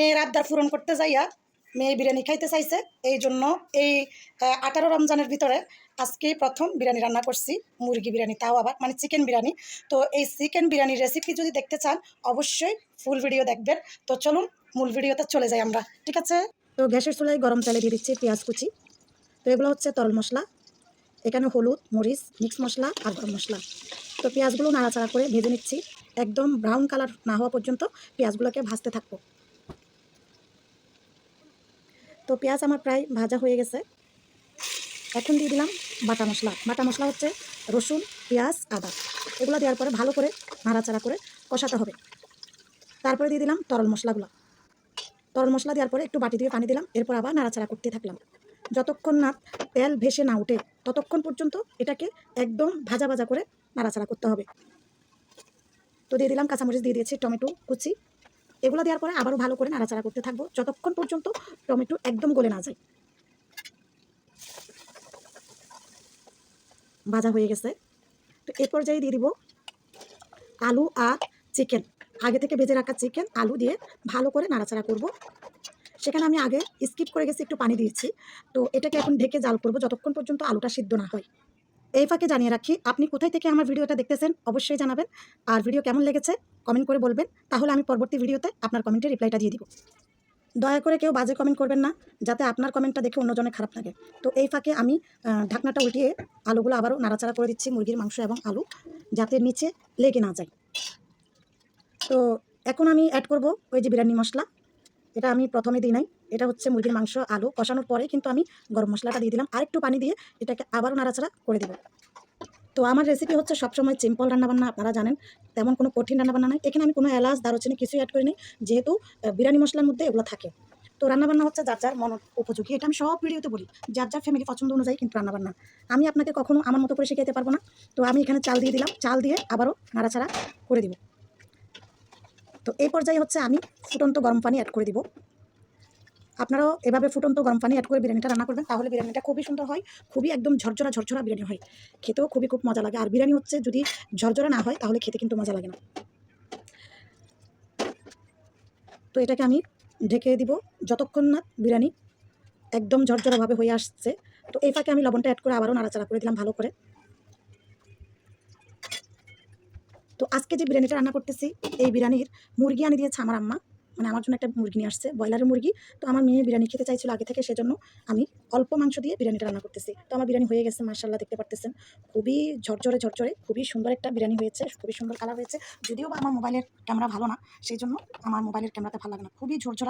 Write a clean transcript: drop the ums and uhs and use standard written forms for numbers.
মেয়ের আবদার পূরণ করতে যাইয়া মেয়ে বিরিয়ানি খাইতে চাইছে, এই জন্য এই 18 রমজানের ভিতরে আজকে প্রথম বিরিয়ানি রান্না করছি, মুরগি বিরিয়ানি, তাও আবার মানে চিকেন বিরিয়ানি। তো এই চিকেন বিরিয়ানির রেসিপি যদি দেখতে চান অবশ্যই ফুল ভিডিও দেখবেন। তো চলুন মূল ভিডিওতে চলে যাই আমরা, ঠিক আছে? তো গ্যাসের চুলায় গরম তেলে দিয়ে দিচ্ছি পেঁয়াজ কুচি। তো এগুলো হচ্ছে তরল মশলা, এখানে হলুদ, মরিচ, মিক্স মশলা আর গরম মশলা। তো পেঁয়াজগুলো নাড়াচাড়া করে ভেজে নিচ্ছি, একদম ব্রাউন কালার না হওয়া পর্যন্ত পেঁয়াজগুলোকে ভাজতে থাকবো। তো পেঁয়াজ আমার প্রায় ভাজা হয়ে গেছে। এখন দিয়ে দিলাম বাটা মশলা। বাটা মশলা হচ্ছে রসুন, পেঁয়াজ, আদা। এগুলো দেওয়ার পরে ভালো করে নাড়াচাড়া করে কষাতে হবে। তারপরে দিয়ে দিলাম তরল মশলাগুলো। তরল মশলা দেওয়ার পরে একটু বাটি দিয়ে পানি দিলাম, এরপর আবার নাড়াচাড়া করতে থাকলাম। যতক্ষণ না তেল ভেসে না ওঠে ততক্ষণ পর্যন্ত এটাকে একদম ভাজা ভাজা করে নাড়াচাড়া করতে হবে। তো দিয়ে দিলাম কাঁচামরিচ, দিয়ে দিয়েছি টমেটো কুচি। এগুলো দেওয়ার পরে আবারও ভালো করে নাড়াচাড়া করতে থাকবো যতক্ষণ পর্যন্ত টমেটো একদম গলে না যায়। ভাজা হয়ে গেছে। তো এর পর্যায়ে দিয়ে দিব আলু আর চিকেন। আগে থেকে ভেজে রাখা চিকেন আলু দিয়ে ভালো করে নাড়াচাড়া করব। সেখানে আমি আগে স্কিপ করে গেছি, একটু পানি দিয়েছি। তো এটাকে এখন ঢেকে জাল করব যতক্ষণ পর্যন্ত আলুটা সিদ্ধ না হয়। এই ফাঁকে জানিয়ে রাখি, আপনি কোথায় থেকে আমার ভিডিওটা দেখতেছেন অবশ্যই জানাবেন, আর ভিডিও কেমন লেগেছে কমেন্ট করে বলবেন, তাহলে আমি পরবর্তী ভিডিওতে আপনার কমেন্টের রিপ্লাইটা দিয়ে দিব। দয়া করে কেউ বাজে কমেন্ট করবেন না, যাতে আপনার কমেন্টটা দেখে অন্যজনের খারাপ লাগে। তো এই ফাঁকে আমি ঢাকনাটা উল্টিয়ে আলুগুলো আবারও নাড়াচাড়া করে দিচ্ছি, মুরগির মাংস এবং আলু, যাতে নিচে লেগে না যায়। তো এখন আমি অ্যাড করব ওই যে বিরিয়ানি মশলা। এটা আমি প্রথমে দিই নাই, এটা হচ্ছে মুরগির মাংস আলু কষানোর পরে কিন্তু আমি গরম মশলাটা দিয়ে দিলাম, আরেকটু পানি দিয়ে এটাকে আবারও নাড়াচাড়া করে দেব। তো আমার রেসিপি হচ্ছে সবসময় সিম্পল রান্নাবান্না, আপনারা জানেন, তেমন কোনো কঠিন রান্নাবান্না নাই। এখানে আমি কোনো এলাচ দারুচিনি কিছুই অ্যাড করি নি, যেহেতু বিরিয়ানি মশলার মধ্যে এগুলো থাকে। তো রান্নাবান্না হচ্ছে যার যার মন উপযোগী, এটা আমি সব ভিডিওতে বলি, যার যার ফ্যামিলি পছন্দ অনুযায়ী কিন্তু রান্নাবান্না। আমি আপনাকে কখনো আমার মতো করে শিখাইতে পারবো না। তো আমি এখানে চাল দিয়ে দিলাম, চাল দিয়ে আবারও নাড়াচাড়া করে দিব। তো এই পর্যায়ে হচ্ছে আমি ফুটন্ত গরম পানি অ্যাড করে দিব। আপনারাও এভাবে ফুটন্ত গরম পানি অ্যাড করে বিরিয়ানিটা রান্না করবেন, তাহলে বিরিয়ানিটা খুবই সুন্দর হয়, খুবই একদম ঝরঝরা ঝরঝরা বিরিয়ানি হয়, খেতেও খুব মজা লাগে। আর বিরিয়ানি হচ্ছে যদি ঝরঝরা না হয় তাহলে খেতে কিন্তু মজা লাগে না। তো এটাকে আমি ঢেকে দিব যতক্ষণ না বিরিয়ানি একদম ঝরঝরাভাবে হয়ে আসছে। তো এই ফাঁকে আমি লবণটা অ্যাড করে আবারও নাড়াচাড়া করে দিলাম ভালো করে। তো আজকে যে বিরিয়ানিটা রান্না করতেছি, এই বিরিয়ানির মুরগি আনি দিয়েছে আমার আম্মা, মানে আমার জন্য একটা মুরগি নিয়ে আসছে, ব্রয়লারের মুরগি। তো আমার মেয়ে বিরিয়ানি খেতে চাইছিল আগে থেকে, সেজন্য আমি অল্প মাংস দিয়ে বিরিয়ানিটা রান্না করতেছি। তো আমার বিরিয়ানি হয়ে গেছে, মাশাআল্লাহ, দেখতে পারতেছেন খুবই ঝরঝরে ঝরঝরে, খুবই সুন্দর একটা বিরিয়ানি হয়েছে, খুবই সুন্দর কালার হয়েছে। যদিও বা আমার মোবাইলের ক্যামেরা ভালো না, সেই জন্য আমার মোবাইলের ক্যামেরাতে ভালো লাগে না, খুবই ঝরঝরা।